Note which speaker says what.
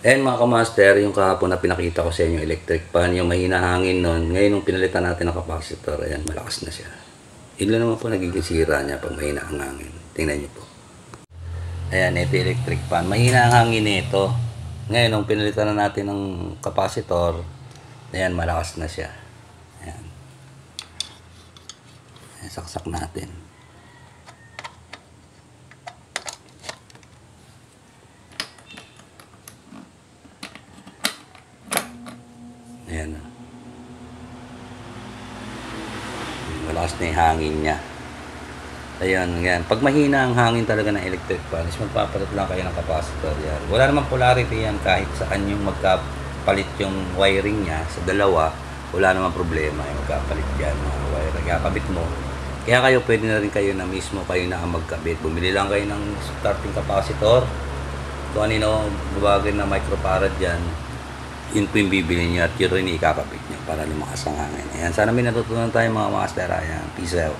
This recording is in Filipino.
Speaker 1: Ayan mga kamaster, yung kahapon na pinakita ko sa inyo electric fan, yung mahina hangin nun. Ngayon nung pinalitan natin ng capacitor, ayan, malakas na siya. Yun lang naman po nagiging sira niya pag mahina ang hangin. Tingnan nyo po. Ayan, ito electric fan. Mahina ang hangin nito. Ngayon nung pinalitan na natin ng capacitor, ayan, malakas na siya. Ayan. Ayan, saksak natin. Ayan. Malakas na yung hangin niya. Ayan, yan. Pag mahina ang hangin talaga ng electric fan, is magpapalit lang kayo ng capacitor yan. Wala namang polarity yan kahit saan yung magkapalit yung wiring niya sa dalawa. Wala namang problema yung magkapalit yan mga wiring. Kakabit mo. Kaya kayo pwede na rin kayo na mismo kayo na ang magkabit. Bumili lang kayo ng starting capacitor. Kung anino babagay na microfarad dyan, yun po yung bibili nyo at yun rin ikakabit nyo para lumakas ang hangin. Ayan, sana may natutunan tayo mga master. Ayan, peace out.